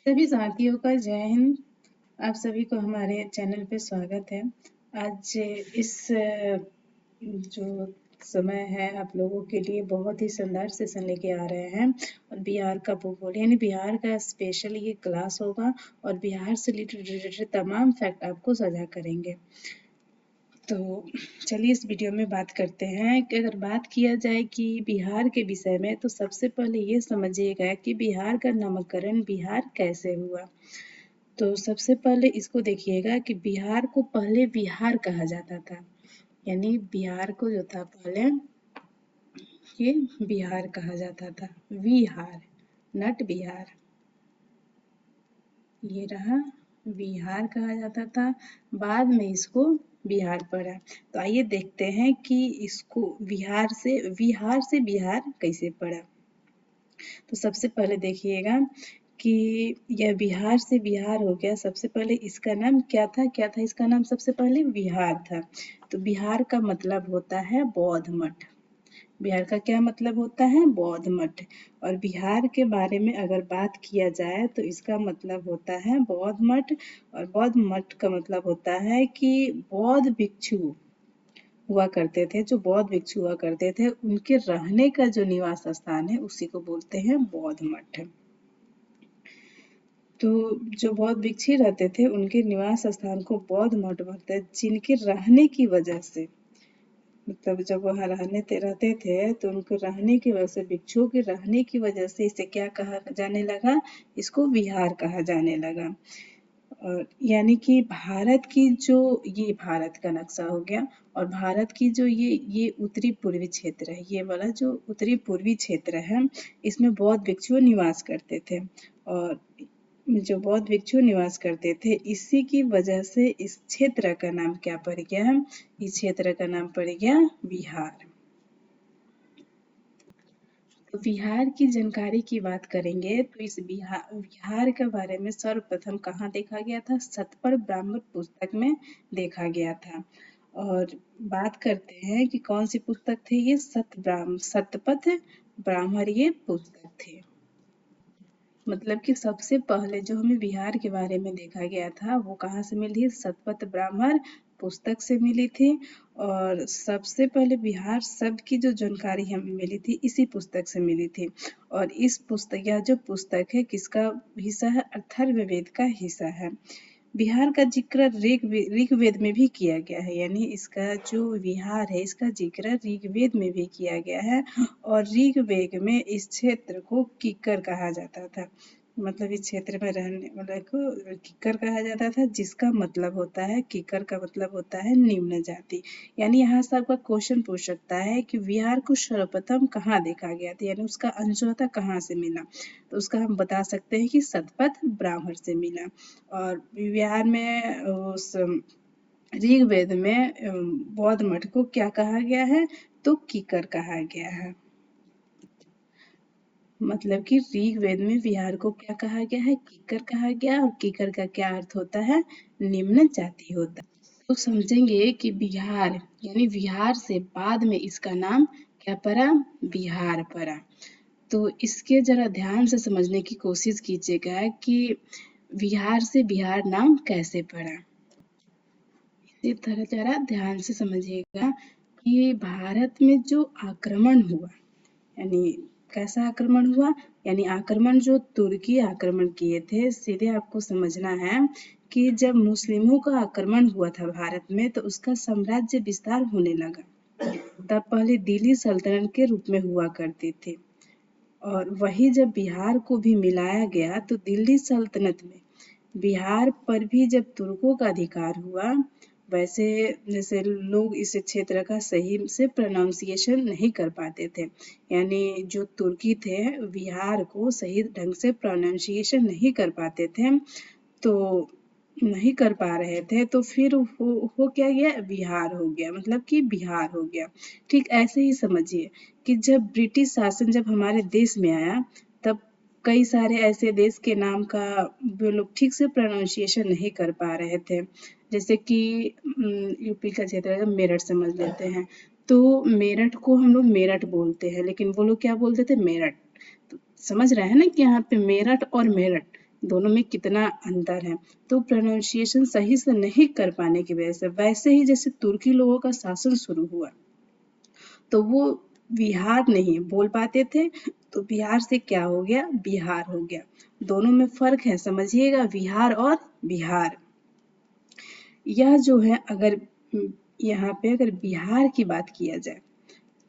सभी साथियों का जय हिंद। आप सभी को हमारे चैनल पे स्वागत है। आज इस जो समय है आप लोगों के लिए बहुत ही शानदार सेशन लेके आ रहे हैं और बिहार का भूगोल यानी बिहार का स्पेशल ये क्लास होगा और बिहार से रिलेटेड तमाम फैक्ट आपको साझा करेंगे। तो चलिए इस वीडियो में बात करते हैं कि अगर बात किया जाए कि बिहार के विषय में तो सबसे पहले ये समझिएगा कि बिहार का नामकरण बिहार कैसे हुआ। तो सबसे पहले इसको देखिएगा कि बिहार को पहले बिहार कहा जाता था, यानी बिहार को जो था पहले ये बिहार कहा जाता था, विहार नट बिहार, ये रहा बिहार कहा जाता था। बाद में इसको बिहार पड़ा। तो आइए देखते हैं कि इसको बिहार से बिहार कैसे पड़ा। तो सबसे पहले देखिएगा कि यह बिहार से बिहार हो गया। सबसे पहले इसका नाम क्या था इसका नाम सबसे पहले बिहार था। तो बिहार का मतलब होता है बौद्ध मठ। बिहार का क्या मतलब होता है? बौद्ध मठ। और बिहार के बारे में अगर बात किया जाए तो इसका मतलब होता है बौद्ध मठ। और बौद्ध मठ का मतलब होता है कि बौद्ध भिक्षु हुआ करते थे, जो बौद्ध भिक्षु हुआ करते थे उनके रहने का जो निवास स्थान है उसी को बोलते हैं बौद्ध मठ। तो जो बौद्ध भिक्षु रहते थे उनके निवास स्थान को बौद्ध मठ बोलते हैं, जिनके रहने की वजह से मतलब जब वहाँ रहते थे तो उनको रहने की वजह से भिक्षुओं के रहने की वजह से इसे क्या कहा जाने लगा? इसको बिहार कहा जाने लगा। और यानी कि भारत की जो ये भारत का नक्शा हो गया और भारत की जो ये उत्तरी पूर्वी क्षेत्र है, ये वाला जो उत्तरी पूर्वी क्षेत्र है इसमें बौद्ध भिक्षु निवास करते थे। और जो बौद्ध भिक्षु निवास करते थे इसी की वजह से इस क्षेत्र का नाम क्या पड़ गया? इस क्षेत्र का नाम पड़ गया बिहार। तो बिहार की जानकारी की बात करेंगे तो इस बिहार के बारे में सर्वप्रथम कहाँ देखा गया था? सतपथ ब्राह्मण पुस्तक में देखा गया था। और बात करते हैं कि कौन सी पुस्तक थी ये? सतपथ ब्राह्मण ये पुस्तक थी। मतलब कि सबसे पहले जो हमें बिहार के बारे में देखा गया था वो कहाँ से मिली? सतपथ ब्राह्मण पुस्तक से मिली थी। और सबसे पहले बिहार शब्द की जो जानकारी हमें मिली थी इसी पुस्तक से मिली थी। और इस पुस्तक यह जो पुस्तक है किसका हिस्सा है? अथर्ववेद का हिस्सा है। बिहार का जिक्र ऋग्वेद में भी किया गया है, यानी इसका जो बिहार है इसका जिक्र ऋग्वेद में भी किया गया है। और ऋग्वेद में इस क्षेत्र को किक्कर कहा जाता था। मतलब इस क्षेत्र में रहने वाले को किक्कर कहा जाता था, जिसका मतलब होता है किक्कर का मतलब होता है निम्न जाति। यानी यहाँ से आपका क्वेश्चन पूछ सकता है कि बिहार को सर्वप्रथम कहाँ देखा गया था, यानी उसका अंशतः कहाँ से मिला? तो उसका हम बता सकते हैं कि सतपथ ब्राह्मण से मिला। और बिहार में उस ऋग्वेद में बौद्ध मठ को क्या कहा गया है? तो किक्कर कहा गया है। मतलब कि ऋग्वेद में बिहार को क्या कहा गया है? किक्कर कहा गया। और किक्कर का क्या अर्थ होता है? निम्न जाति होता है। तो समझेंगे कि बिहार यानी बिहार से बाद में इसका नाम क्या पड़ा? बिहार पड़ा। तो इसके जरा ध्यान से समझने की कोशिश कीजिएगा कि बिहार से बिहार नाम कैसे पड़ा। इसी तरह जरा ध्यान से समझिएगा कि भारत में जो आक्रमण हुआ, यानी कैसा आक्रमण हुआ? यानी आक्रमण जो तुर्की आक्रमण किए थे। सीधे आपको समझना है कि जब मुस्लिमों का आक्रमण हुआ था भारत में तो उसका साम्राज्य विस्तार होने लगा। तब पहले दिल्ली सल्तनत के रूप में हुआ करती थी। और वही जब बिहार को भी मिलाया गया तो दिल्ली सल्तनत में बिहार पर भी जब तुर्कों का अधिकार हुआ, वैसे जैसे लोग इस क्षेत्र का सही से प्रोनाउंसिएशन नहीं कर पाते थे, यानी जो तुर्की थे बिहार को सही ढंग से प्रोनाउंसिएशन नहीं कर पाते थे, तो नहीं कर पा रहे थे तो फिर हो क्या गया? बिहार हो गया, मतलब कि बिहार हो गया। ठीक ऐसे ही समझिए कि जब ब्रिटिश शासन जब हमारे देश में आया तब कई सारे ऐसे देश के नाम का वो लोग ठीक से प्रोनाउंसिएशन नहीं कर पा रहे थे। जैसे कि यूपी का क्षेत्र मेरठ समझ लेते हैं, तो मेरठ को हम लोग मेरठ बोलते हैं लेकिन वो लोग क्या बोलते थे? मेरठ। तो समझ रहे हैं ना कि यहाँ पे मेरठ और मेरठ दोनों में कितना अंतर है। तो प्रोनाउंसिएशन सही से नहीं कर पाने की वजह से, वैसे ही जैसे तुर्की लोगों का शासन शुरू हुआ तो वो बिहार नहीं बोल पाते थे, तो बिहार से क्या हो गया, बिहार हो गया। दोनों में फर्क है, समझिएगा, बिहार और बिहार। यह जो है अगर यहाँ पे अगर बिहार की बात किया जाए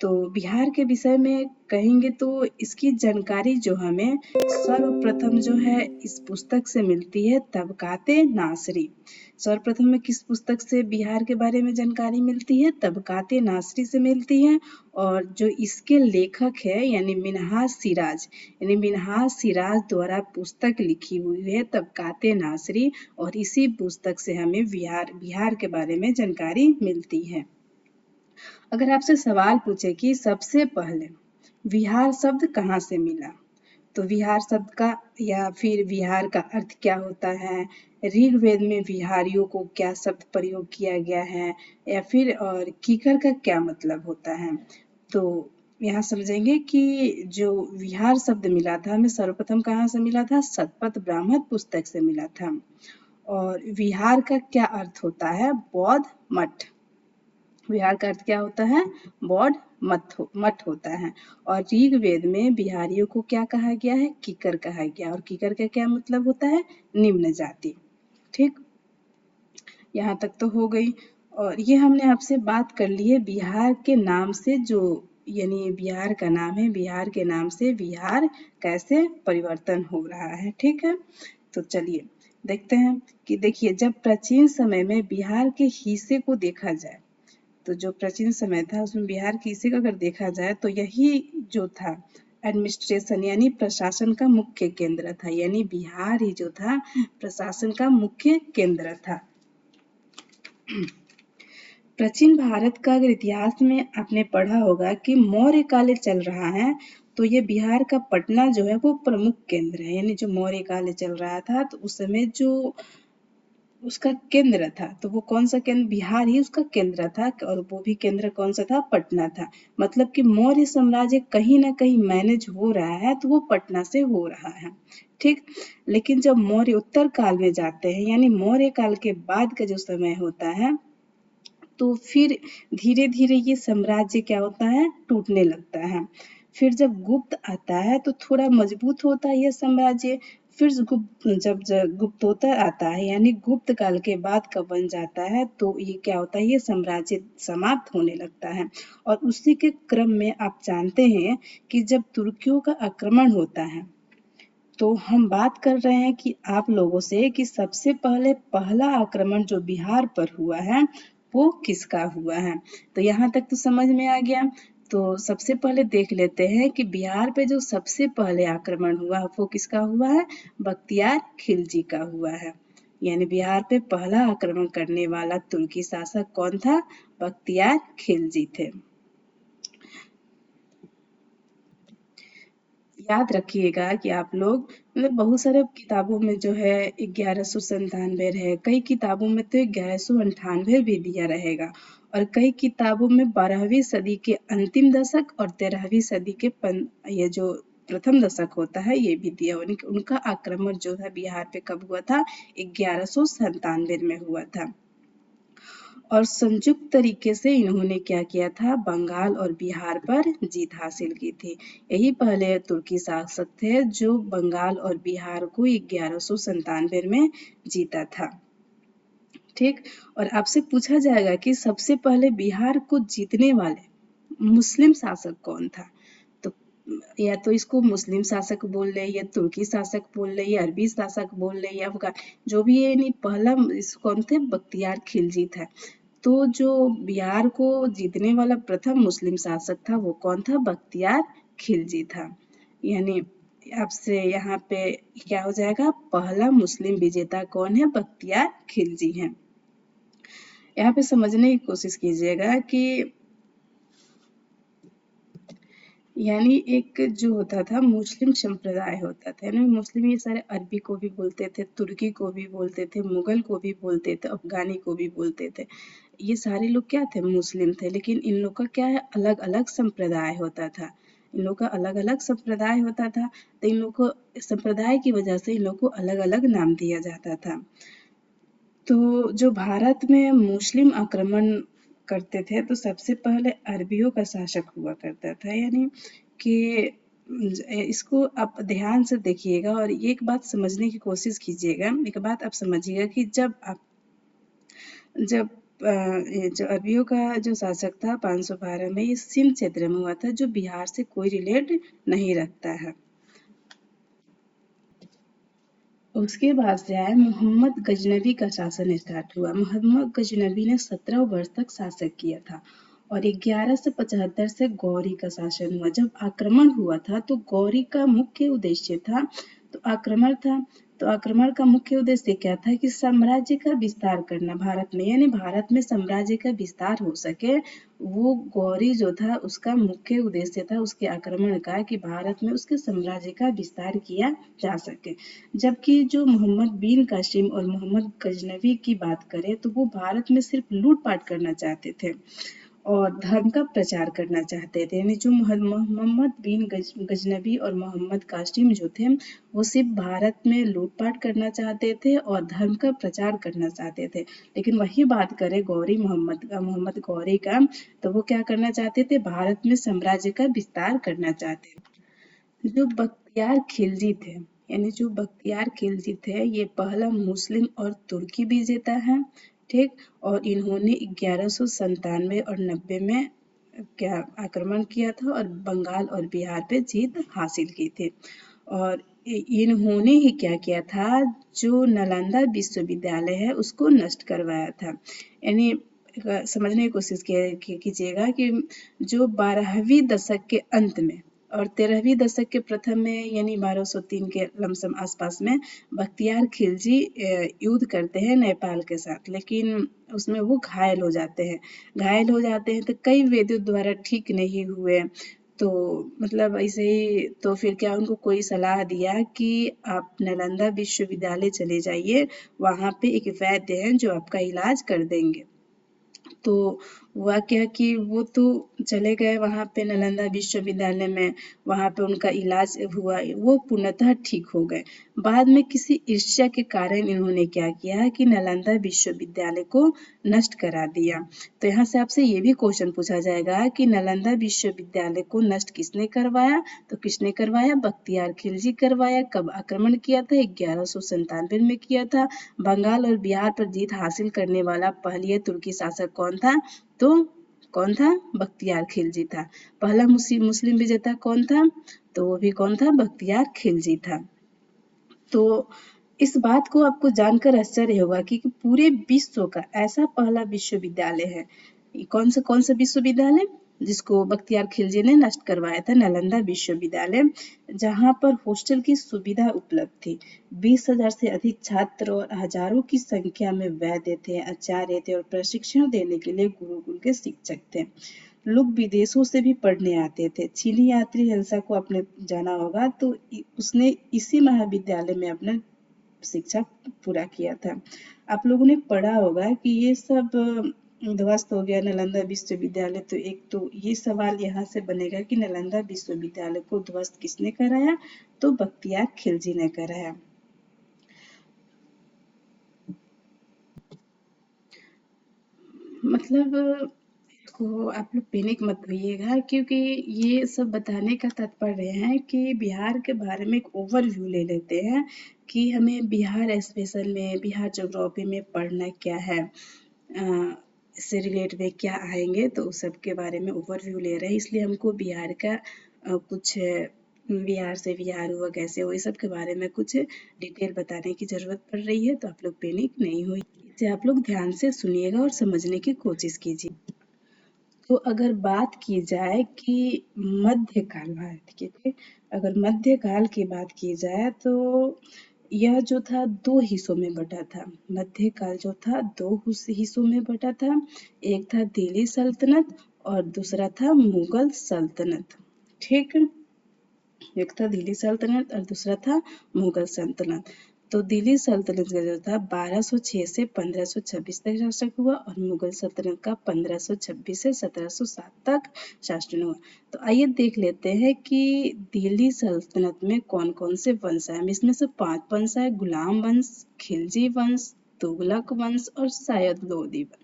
तो बिहार के विषय में कहेंगे तो इसकी जानकारी जो हमें सर्वप्रथम जो है इस पुस्तक से मिलती है, तबकाते नासरी। सर्वप्रथम में किस पुस्तक से बिहार के बारे में जानकारी मिलती है, तबकाते नासरी से मिलती है। और जो इसके लेखक है यानी मिन्हाज सिराज, यानी मिन्हाज सिराज द्वारा पुस्तक लिखी हुई है तबकाते नासरी, और इसी पुस्तक से हमें बिहार के बारे में जानकारी मिलती है। अगर आपसे सवाल पूछे कि सबसे पहले विहार शब्द कहाँ से मिला, तो विहार शब्द का या फिर विहार का अर्थ क्या होता है, ऋग्वेद में विहारियों को क्या शब्द प्रयोग किया गया है, या फिर और कीकर का क्या मतलब होता है। तो यहाँ समझेंगे कि जो विहार शब्द मिला था हमें सर्वप्रथम कहाँ से मिला था, शतपथ ब्राह्मण पुस्तक से मिला था। और विहार का क्या अर्थ होता है, बौद्ध मठ। विहार का अर्थ क्या होता है, बौद्ध मठ होता है। और ऋग्वेद में बिहारियों को क्या कहा गया है, कीकर कहा गया। और कीकर का क्या मतलब होता है, निम्न जाति। ठीक, यहाँ तक तो हो गई। और ये हमने आपसे बात कर ली है बिहार के नाम से, जो यानी बिहार का नाम है, बिहार के नाम से बिहार कैसे परिवर्तन हो रहा है। ठीक है, तो चलिए देखते हैं कि देखिए जब प्राचीन समय में बिहार के हिस्से को देखा जाए, तो जो प्राचीन समय था उसमें बिहार की इसी का अगर देखा जाए तो यही जो था एडमिनिस्ट्रेशन यानी प्रशासन का मुख्य केंद्र था, यानी बिहार ही जो था प्रशासन का मुख्य केंद्र था। प्राचीन भारत का अगर इतिहास में आपने पढ़ा होगा कि मौर्य काल चल रहा है, तो ये बिहार का पटना जो है वो प्रमुख केंद्र है। यानी जो मौर्य काल चल रहा था तो उस समय जो उसका केंद्र था, तो वो कौन सा केंद्र, बिहार ही उसका केंद्र था। और वो भी केंद्र कौन सा था, पटना था। मतलब कि मौर्य साम्राज्य कहीं ना कहीं मैनेज हो रहा है तो वो पटना से हो रहा है। ठीक, लेकिन जब मौर्य उत्तर काल में जाते हैं यानी मौर्य काल के बाद का जो समय होता है, तो फिर धीरे धीरे ये साम्राज्य क्या होता है, टूटने लगता है। फिर जब गुप्त आता है तो थोड़ा मजबूत होता है यह साम्राज्य। फिर जब गुप्तोत्तर आता है यानी गुप्त काल के बाद का बन जाता है, तो ये क्या होता है, ये साम्राज्य समाप्त होने लगता है। और उसी के क्रम में आप जानते हैं कि जब तुर्कियों का आक्रमण होता है, तो हम बात कर रहे हैं कि आप लोगों से कि सबसे पहला आक्रमण जो बिहार पर हुआ है वो किसका हुआ है। तो यहाँ तक तो समझ में आ गया। तो सबसे पहले देख लेते हैं कि बिहार पे जो सबसे पहले आक्रमण हुआ वो किसका हुआ है, बख्तियार खिलजी का हुआ है। यानी बिहार पे पहला आक्रमण करने वाला तुर्की शासक कौन था, बख्तियार खिलजी थे। याद रखिएगा कि आप लोग मतलब बहुत सारे किताबों में जो है 1197 है, कई किताबों में तो 1198 भी दिया रहेगा, और कई किताबों में 12वीं सदी के अंतिम दशक और 13वीं सदी के ये जो प्रथम दशक होता है ये भी दिया। उनका आक्रमण जो है बिहार पे कब हुआ था, 1197 में हुआ था। और संयुक्त तरीके से इन्होंने क्या किया था, बंगाल और बिहार पर जीत हासिल की थी। यही पहले तुर्की शासक थे जो बंगाल और बिहार को 1197 में जीता था। ठीक, और आपसे पूछा जाएगा कि सबसे पहले बिहार को जीतने वाले मुस्लिम शासक कौन था, तो या तो इसको मुस्लिम शासक बोल ले, या तुर्की शासक बोल ले, या अरबी शासक बोल ले, या अफगान, जो भी है, नहीं पहला कौन थे, बख्तियार खिलजी था। तो जो बिहार को जीतने वाला प्रथम मुस्लिम शासक था वो कौन था, बख्तियार खिलजी था। यानी आपसे यहाँ पे क्या हो जाएगा, पहला मुस्लिम विजेता कौन है, बख्तियार खिलजी है। यहाँ पे समझने की कोशिश कीजिएगा कि यानी एक जो होता था मुस्लिम संप्रदाय होता था, यानी मुस्लिम ये सारे अरबी को भी बोलते थे, तुर्की को भी बोलते थे, मुगल को भी बोलते थे, अफगानी को भी बोलते थे। ये सारे लोग क्या थे, मुस्लिम थे, लेकिन इन लोग का क्या है, अलग अलग संप्रदाय होता था। इन लोगों का अलग अलग संप्रदाय होता था, तो इन लोग को संप्रदाय की वजह से इन लोग को अलग अलग नाम दिया जाता था। तो जो भारत में मुस्लिम आक्रमण करते थे तो सबसे पहले अरबियों का शासक हुआ करता था, यानी कि इसको आप ध्यान से देखिएगा और एक बात समझने की कोशिश कीजिएगा। एक बात आप समझिएगा कि जब ये जो अरबियों का जो शासक था 512 में, ये सिंध क्षेत्र में हुआ था, जो बिहार से कोई रिलेट नहीं रखता है। उसके बाद से आया मोहम्मद गजनबी का शासन स्टार्ट हुआ। मोहम्मद गजनबी ने 17 वर्ष तक शासन किया था और 1175 से गौरी का शासन हुआ। जब आक्रमण हुआ था तो गौरी का मुख्य उद्देश्य था, तो आक्रमण का मुख्य उद्देश्य क्या था कि साम्राज्य का विस्तार करना भारत में, यानी भारत में साम्राज्य का विस्तार हो सके। वो गौरी जो था उसका मुख्य उद्देश्य था उसके आक्रमण का कि भारत में उसके साम्राज्य का विस्तार किया जा सके। जबकि जो मोहम्मद बिन कासिम और मोहम्मद गजनवी की बात करें तो वो भारत में सिर्फ लूटपाट करना चाहते थे और धर्म का प्रचार करना चाहते थे। यानी जो मोहम्मद बिन गजनबी और मोहम्मद कासिम जो थे वो सिर्फ भारत में लूटपाट करना चाहते थे और धर्म का प्रचार करना चाहते थे। लेकिन वही बात करें मोहम्मद गौरी का, तो वो क्या करना चाहते थे, भारत में साम्राज्य का विस्तार करना चाहते थे। जो बख्तियार खिलजी थे, यानी जो बख्तियार खिलजी थे, ये पहला मुस्लिम और तुर्की विजेता है, ठीक। और इन्होंने 1197 और 90 में क्या आक्रमण किया था और बंगाल और बिहार पे जीत हासिल की थी। और इन्होंने ही क्या किया था, जो नालंदा विश्वविद्यालय है उसको नष्ट करवाया था। यानी समझने की कोशिश कीजिएगा कि जो 12वीं दशक के अंत में और 13वीं दशक के प्रथम में, यानी 1203 के लमसम आसपास में बख्तियार खिलजी युद्ध करते हैं नेपाल के साथ, लेकिन उसमें वो घायल हो जाते हैं तो कई वेदों द्वारा ठीक नहीं हुए। तो मतलब ऐसे ही, तो फिर क्या उनको कोई सलाह दिया कि आप नालंदा विश्वविद्यालय चले जाइए, वहाँ पे एक वैद्य हैं जो आपका इलाज कर देंगे। तो हुआ क्या कि वो तो चले गए वहाँ पे नालंदा विश्वविद्यालय में, वहाँ पे उनका इलाज हुआ, वो पूर्णतः ठीक हो गए। बाद में किसी ईर्ष्या के कारण इन्होंने क्या किया कि नालंदा विश्वविद्यालय को नष्ट करा दिया। तो यहाँ से आपसे ये भी क्वेश्चन पूछा जाएगा कि नालंदा विश्वविद्यालय को नष्ट किसने करवाया, तो किसने करवाया, बख्तियार खिलजी करवाया। कब आक्रमण किया था, 1197 में किया था। बंगाल और बिहार पर जीत हासिल करने वाला पहले तुर्की शासक कौन था, तो कौन था, बख्तियार खिलजी था। पहला मुस्लिम विजेता कौन था, तो वो भी कौन था, बख्तियार खिलजी था। तो इस बात को आपको जानकर आश्चर्य होगा कि पूरे विश्व का ऐसा पहला विश्वविद्यालय है, कौन सा विश्वविद्यालय, जिसको बख्तियार खिलजी ने नष्ट करवाया था, नालंदा विश्वविद्यालय, जहाँ पर हॉस्टल की सुविधा उपलब्ध थी। 20,000 से अधिक छात्र और हजारों की संख्या में वैद्य थे, आचार्य थे और प्रशिक्षण देने के लिए गुरुकुल के शिक्षक थे। लोग विदेशों से भी पढ़ने आते थे। चीनी यात्री हिल्सा को आपने जाना होगा, तो उसने इसी महाविद्यालय में अपना शिक्षा पूरा किया था। आप लोगों ने पढ़ा होगा कि ये सब ध्वस्त हो गया नालंदा विश्वविद्यालय, तो एक तो ये सवाल यहाँ से बनेगा कि नालंदा विश्वविद्यालय को ध्वस्त किसने कराया, तो बख्तियार खिलजी ने कराया। मतलब इसको आप लोग पैनिक मत होइएगा, क्योंकि ये सब बताने का तात्पर्य है कि बिहार के बारे में एक ओवरव्यू ले लेते हैं कि हमें बिहार स्पेशल में, बिहार ज्योग्राफी में पढ़ना क्या है, इससे रिलेट में क्या आएंगे, तो उस सब के बारे में ओवरव्यू ले रहे हैं। इसलिए हमको बिहार का कुछ बिहार से बिहार हुआ कैसे हुआ, इस सब के बारे में कुछ डिटेल बताने की ज़रूरत पड़ रही है। तो आप लोग पैनिक नहीं हुई, इसे आप लोग ध्यान से सुनिएगा और समझने की कोशिश कीजिए। तो अगर बात की जाए कि मध्यकाल भारत की थी, अगर मध्यकाल की बात की जाए तो यह जो था दो हिस्सों में बटा था। मध्यकाल जो था दो हिस्सों में बटा था। एक था दिल्ली सल्तनत और दूसरा था मुगल सल्तनत, ठीक। एक था दिल्ली सल्तनत और दूसरा था मुगल सल्तनत। तो दिल्ली सल्तनत का जो था 1206 से 1526 तक शासक हुआ और मुगल सल्तनत का 1526 से 1707 तक शासन हुआ। तो आइए देख लेते हैं कि दिल्ली सल्तनत में कौन कौन से वंश हैं। इसमें से 5 वंश है: गुलाम वंश, खिलजी वंश, तुगलक वंश और शायद लोदी वंश।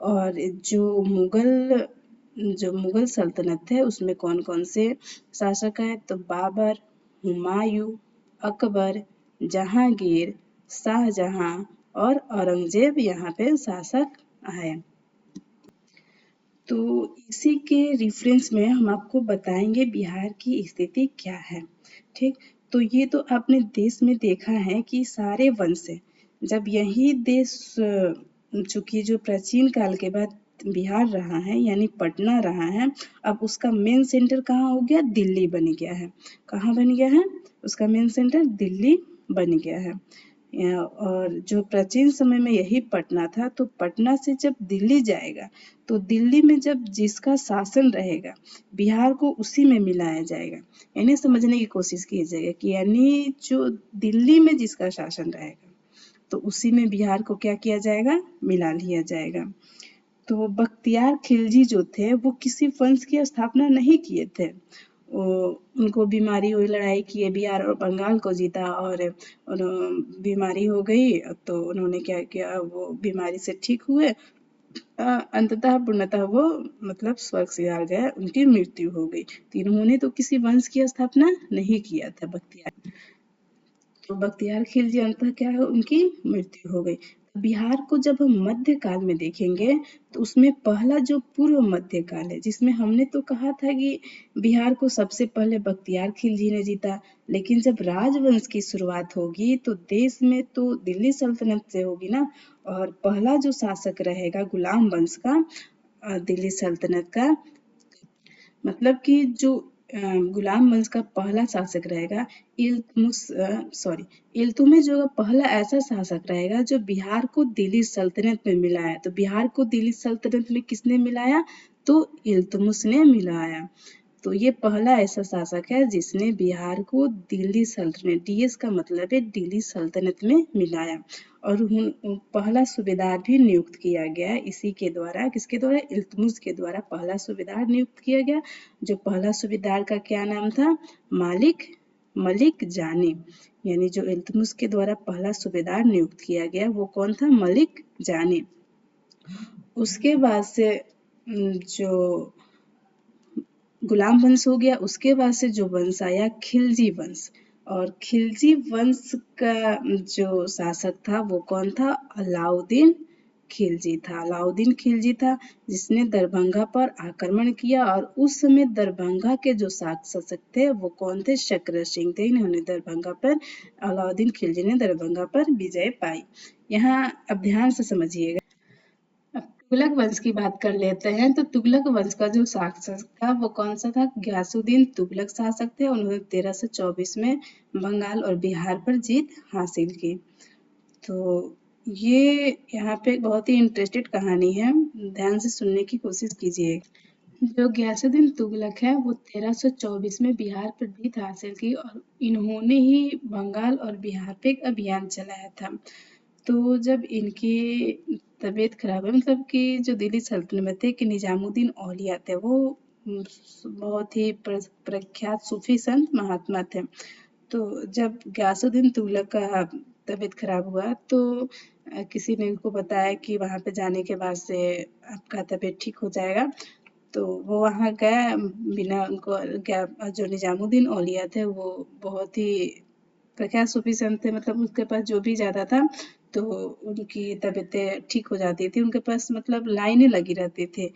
और जो मुगल सल्तनत है उसमें कौन कौन से शासक हैं, तो बाबर, हुमायूं, अकबर, जहांगीर, शाहजहां और औरंगजेब यहाँ पे शासक आए। तो इसी के रेफरेंस में हम आपको बताएंगे बिहार की स्थिति क्या है। ठीक, तो ये तो आपने देश में देखा है कि सारे वंश है। जब यही देश चूंकि जो प्राचीन काल के बाद बिहार रहा है यानी पटना रहा है, अब उसका मेन सेंटर कहाँ हो गया? दिल्ली बन गया है। कहाँ बन गया है? उसका मेन सेंटर दिल्ली बन गया है। और जो प्राचीन समय में यही पटना था, तो पटना से जब दिल्ली जाएगा तो दिल्ली में जब जिसका शासन रहेगा बिहार को उसी में मिलाया जाएगा। यानी समझने की कोशिश कीजिएगा कि यानी जो दिल्ली में जिसका शासन रहेगा तो उसी में बिहार को क्या किया जाएगा? मिला लिया जाएगा। तो बख्तियार खिलजी जो थे वो किसी वंश की स्थापना नहीं किए थे। उनको बीमारी हुई, लड़ाई किए, बिहार और बंगाल को जीता और बीमारी हो गई तो उन्होंने क्या किया, वो बीमारी से ठीक हुए, अंततः पूर्णतः वो मतलब स्वर्ग सिधार गए, उनकी मृत्यु हो गई। तो इन्होंने तो किसी वंश की स्थापना नहीं किया था बख्तियार। तो बख्तियार खिलजी अंततः क्या है, उनकी मृत्यु हो गई। बिहार को जब हम मध्यकाल में देखेंगे तो उसमें पहला जो पूर्व मध्यकाल है, जिसमें हमने तो कहा था कि बिहार को सबसे पहले बख्तियार खिलजी ने जीता, लेकिन जब राजवंश की शुरुआत होगी तो देश में तो दिल्ली सल्तनत से होगी ना। और पहला जो शासक रहेगा गुलाम वंश का, दिल्ली सल्तनत का, मतलब कि जो गुलाम वंश का पहला शासक रहेगा इल्तुतमिश जो पहला ऐसा शासक रहेगा जो बिहार को दिल्ली सल्तनत में मिलाया। तो बिहार को दिल्ली सल्तनत में किसने मिलाया? तो इल्तुतमिश ने मिलाया। तो ये पहला ऐसा शासक है जिसने बिहार को दिल्ली सल्तनत, डीएस का मतलब है दिल्ली सल्तनत में मिलाया। और पहला सूबेदार भी नियुक्त किया गया इसी के द्वारा। किसके द्वारा? इल्तुतमिश के द्वारा पहला सूबेदार नियुक्त किया गया। जो पहला सूबेदार का क्या नाम था? मलिक जानी। यानी जो इल्तुतमिश के द्वारा पहला सूबेदार नियुक्त किया गया वो कौन था? मलिक जानी। उसके बाद से जो गुलाम वंश हो गया, उसके बाद से जो वंश आया खिलजी वंश। और खिलजी वंश का जो शासक था वो कौन था? अलाउद्दीन खिलजी था। अलाउद्दीन खिलजी था जिसने दरभंगा पर आक्रमण किया और उस समय दरभंगा के जो शासक थे वो कौन थे? शक्र सिंह थे। इन्होंने दरभंगा पर, अलाउद्दीन खिलजी ने दरभंगा पर विजय पाई। यहाँ अब ध्यान से समझिएगा। अब तुगलक वंश की बात कर लेते हैं। तो तुगलक वंश का जो शासक था वो कौन सा था? गयासुद्दीन तुगलक शासक थे। उन्होंने 1324 में बंगाल और बिहार पर जीत हासिल की। तो ये यहाँ पे बहुत ही इंटरेस्टेड कहानी है, ध्यान से सुनने की कोशिश कीजिए। जो गयासुद्दीन तुगलक है वो 1324 में बिहार पर जीत हासिल की और इन्होंने ही बंगाल और बिहार पे एक अभियान चलाया था। तो जब इनकी तबीयत खराब है, मतलब कि जो दिल्ली सल्तनत में थे कि निजामुद्दीन औलिया थे, वो बहुत ही प्रख्यात सूफी संत महात्मा थे। तो जब गयासुद्दीन तुगलक का तबीयत खराब हुआ तो किसी ने उनको बताया कि वहाँ पे जाने के बाद से आपका तबीयत ठीक हो जाएगा। तो वो वहाँ गए, बिना उनको जो निजामुद्दीन औलिया थे वो बहुत ही प्रख्यात सूफी संत थे, मतलब उसके पास जो भी जाता था तो उनकी तबीयतें ठीक हो जाती थी, उनके पास मतलब लाइनें लगी रहती थी।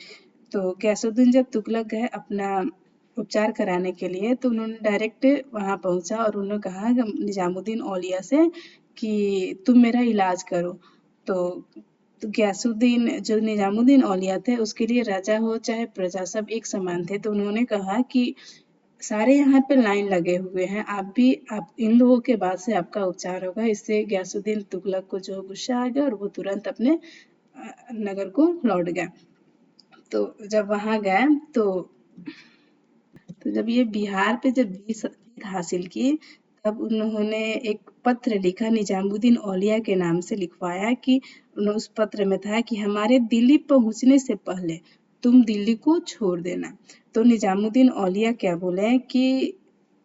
तो गयासुद्दीन जब तुगलक गए अपना उपचार कराने के लिए तो उन्होंने डायरेक्ट वहाँ पहुँचा और उन्होंने कहा निजामुद्दीन औलिया से कि तुम मेरा इलाज करो। तो गयासुद्दीन जो निजामुद्दीन औलिया थे उसके लिए राजा हो चाहे प्रजा सब एक समान थे। तो उन्होंने कहा कि सारे यहाँ पे लाइन लगे हुए हैं, आप इन लोगों के बाद से आपका उपचार होगा। इससे गयासुद्दीन तुगलक को जो गुस्सा आ गया और वो तुरंत अपने नगर को लौट गया। तो जब वहां गए तो जब ये बिहार पे जब जीत हासिल की तब उन्होंने एक पत्र लिखा, निजामुद्दीन औलिया के नाम से लिखवाया कि उस पत्र में था कि हमारे दिल्ली पहुंचने से पहले तुम दिल्ली को छोड़ देना। तो निजामुद्दीन औलिया क्या बोले कि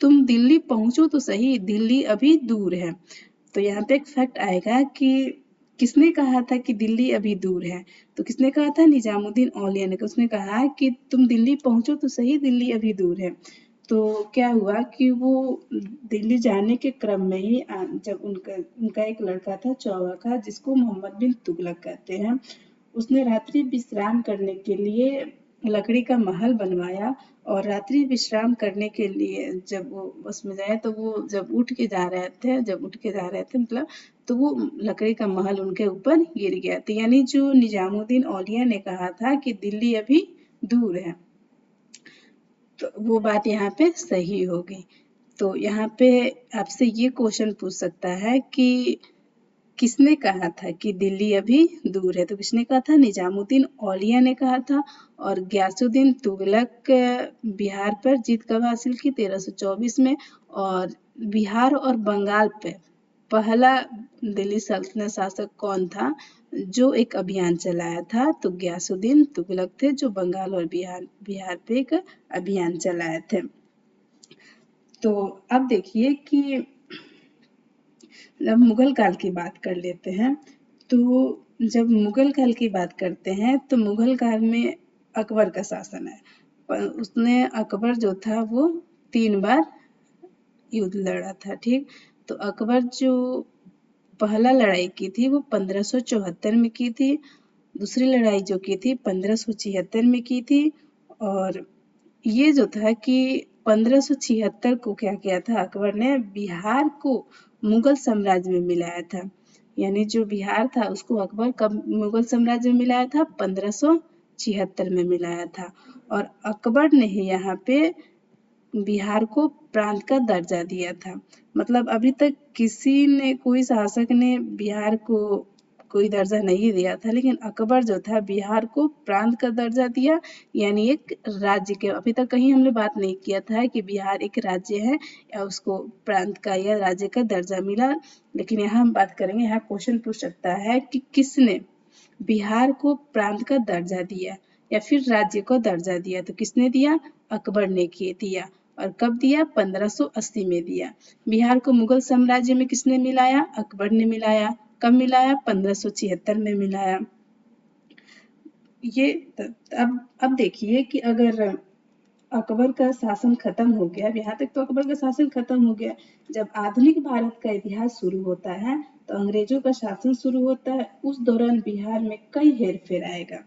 तुम दिल्ली पहुंचो तो सही, दिल्ली अभी दूर है। तो यहाँ पे एक फैक्ट आएगा कि किसने कहा था कि दिल्ली अभी दूर है। तो किसने कहा था? निजामुद्दीन औलिया ने। उसने कहा कि तुम दिल्ली पहुंचो तो सही, दिल्ली अभी दूर है। तो क्या हुआ कि वो दिल्ली जाने के क्रम में ही जब उनका एक लड़का था चौवा, जिसको मोहम्मद बिन तुगलक कहते हैं, उसने रात्रि विश्राम करने के लिए लकड़ी का महल बनवाया। और रात्रि विश्राम करने के लिए जब वो उसमें गए तो वो जब उठ के जा रहे थे मतलब, तो वो लकड़ी का महल उनके ऊपर गिर गया। तो यानी जो निजामुद्दीन औलिया ने कहा था कि दिल्ली अभी दूर है, तो वो बात यहाँ पे सही हो गई। तो यहाँ पे आपसे ये क्वेश्चन पूछ सकता है कि किसने कहा था कि दिल्ली अभी दूर है? तो किसने कहा था? निजामुद्दीन औलिया ने कहा था। और गयासुद्दीन तुगलक बिहार पर जीत कब हासिल की? 1324 में। और बिहार और बंगाल पे पहला दिल्ली सल्तनत शासक कौन था जो एक अभियान चलाया था? तो गयासुद्दीन तुगलक थे, जो बंगाल और बिहार पे एक अभियान चलाए थे। तो अब देखिए कि जब मुगल काल की बात कर लेते हैं, तो जब मुगल काल की बात करते हैं तो मुगल काल में अकबर का शासन है। पर उसने अकबर जो था वो 3 बार युद्ध लड़ा था, ठीक। तो अकबर जो पहला लड़ाई की थी वो 1574 में की थी। दूसरी लड़ाई जो की थी 1576 में की थी। और ये जो था कि 1576 को क्या किया था अकबर ने? बिहार को मुगल साम्राज्य में मिलाया था। यानी जो बिहार था उसको अकबर कब मुगल साम्राज्य में मिलाया था? 1576 में मिलाया था। और अकबर ने ही यहाँ पे बिहार को प्रांत का दर्जा दिया था। मतलब अभी तक किसी ने, कोई शासक ने बिहार को कोई दर्जा नहीं दिया था, लेकिन अकबर जो था बिहार को प्रांत का दर्जा दिया, यानी एक राज्य के। अभी तक कहीं हमने बात नहीं किया था कि बिहार एक राज्य है या उसको प्रांत का या राज्य का दर्जा मिला, लेकिन यहाँ हम बात करेंगे। यहाँ क्वेश्चन पूछ सकता है कि किसने बिहार को प्रांत का दर्जा दिया या फिर राज्य को दर्जा दिया? तो किसने दिया? अकबर ने दिया। और कब दिया? 1580 में दिया। बिहार को मुगल साम्राज्य में किसने मिलाया? अकबर ने मिलाया। कब मिलाया? 1576 में मिलाया। ये अब देखिए कि अगर अकबर का शासन खत्म हो गया, यहाँ तक तो अकबर का शासन खत्म हो गया। जब आधुनिक भारत का इतिहास शुरू होता है तो अंग्रेजों का शासन शुरू होता है। उस दौरान बिहार में कई हेरफेर आएगा,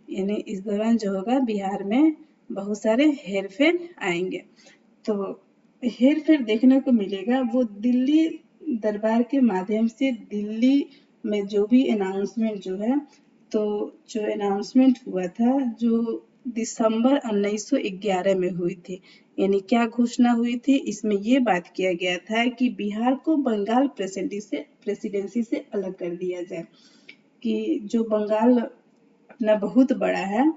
यानी इस दौरान जो होगा बिहार में बहुत सारे हेरफेर आएंगे। तो हेरफेर देखने को मिलेगा वो दिल्ली दरबार के माध्यम से। दिल्ली में जो भी अनाउंसमेंट जो है, तो जो अनाउंसमेंट हुआ था जो दिसंबर 1911 में हुई थी, यानी क्या घोषणा हुई थी? इसमें ये बात किया गया था कि बिहार को बंगाल प्रेसिडेंसी से अलग कर दिया जाए। कि जो बंगाल अपना बहुत बड़ा है,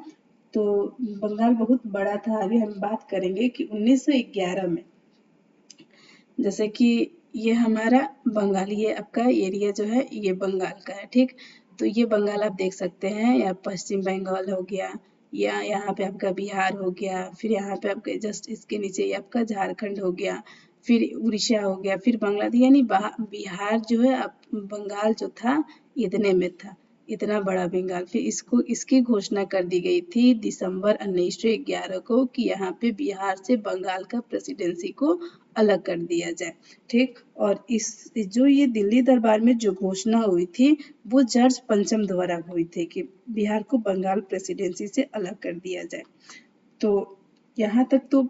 तो बंगाल बहुत बड़ा था। अभी हम बात करेंगे कि 1911 में, जैसे कि ये हमारा बंगाल, ये आपका एरिया जो है ये बंगाल का है, ठीक। तो ये बंगाल आप देख सकते हैं, या पश्चिम बंगाल हो गया, या यहाँ पे आपका बिहार हो गया, फिर यहाँ पे आपके जस्ट इसके नीचे ये आपका झारखंड हो गया, फिर उड़ीसा हो गया, फिर बांग्लादेश। यानी बिहार जो है बंगाल जो था इतने में था, इतना बड़ा बंगाल। फिर इसकी घोषणा कर दी गई थी दिसंबर 1911 को कि यहाँ पे बिहार से बंगाल का प्रेसिडेंसी को अलग कर दिया जाए, ठीक। और इस जो ये दिल्ली दरबार में जो घोषणा हुई थी वो जॉर्ज पंचम द्वारा हुई थी कि बिहार को बंगाल प्रेसिडेंसी से अलग कर दिया जाए। तो यहाँ तक तो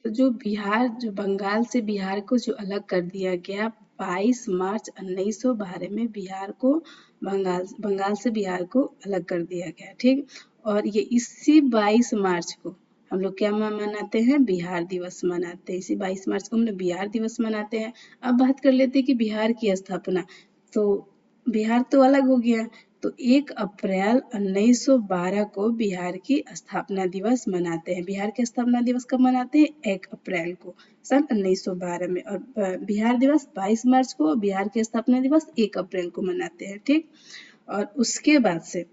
जो बंगाल से बिहार को जो अलग कर दिया गया 22 मार्च 1912 में बिहार को बंगाल से बिहार को अलग कर दिया गया, ठीक। और ये इसी 22 मार्च को हम लोग क्या मनाते हैं? बिहार दिवस मनाते हैं। इसी 22 मार्च को हम लोग बिहार दिवस मनाते हैं। अब बात कर लेते हैं कि बिहार की स्थापना। तो बिहार तो अलग हो गया, तो 1 अप्रैल 1912 को बिहार की स्थापना दिवस मनाते हैं। बिहार के स्थापना दिवस कब मनाते हैं? 1 अप्रैल को सन 1912 में। और बिहार दिवस 22 मार्च को, बिहार के स्थापना दिवस 1 अप्रैल को मनाते हैं। ठीक। और उसके बाद से,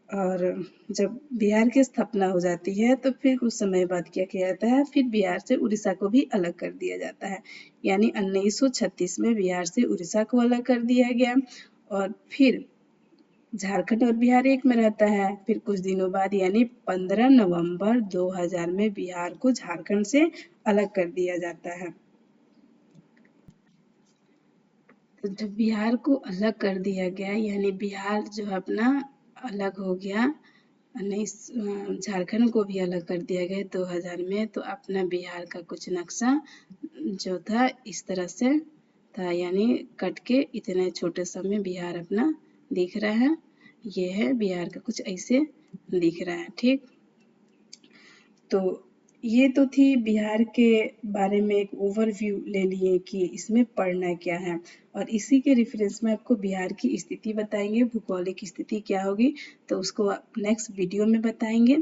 और जब बिहार की स्थापना हो जाती है तो फिर कुछ समय बाद क्या किया जाता है, फिर बिहार से उड़ीसा को भी अलग कर दिया जाता है। यानी 1936 में बिहार से उड़ीसा को अलग कर दिया गया और फिर झारखंड और बिहार एक में रहता है। फिर कुछ दिनों बाद यानी 15 नवंबर 2000 में बिहार को झारखंड से अलग कर दिया जाता है। तो जब बिहार को अलग कर दिया गया यानी बिहार जो है अपना अलग हो गया, नहीं, झारखंड को भी अलग कर दिया गया 2000 में। तो अपना बिहार का कुछ नक्शा जो था इस तरह से था, यानी कट के इतने छोटे समय बिहार अपना दिख रहा है। ये है बिहार का कुछ ऐसे दिख रहा है। ठीक। तो ये तो थी बिहार के बारे में एक ओवरव्यू ले लिए कि इसमें पढ़ना क्या है, और इसी के रेफरेंस में आपको बिहार की स्थिति बताएंगे, भौगोलिक स्थिति क्या होगी, तो उसको नेक्स्ट वीडियो में बताएंगे।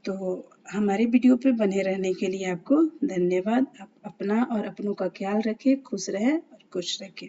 तो हमारे वीडियो पे बने रहने के लिए आपको धन्यवाद। आप अपना और अपनों का ख्याल रखें, खुश रहें और खुश रखें।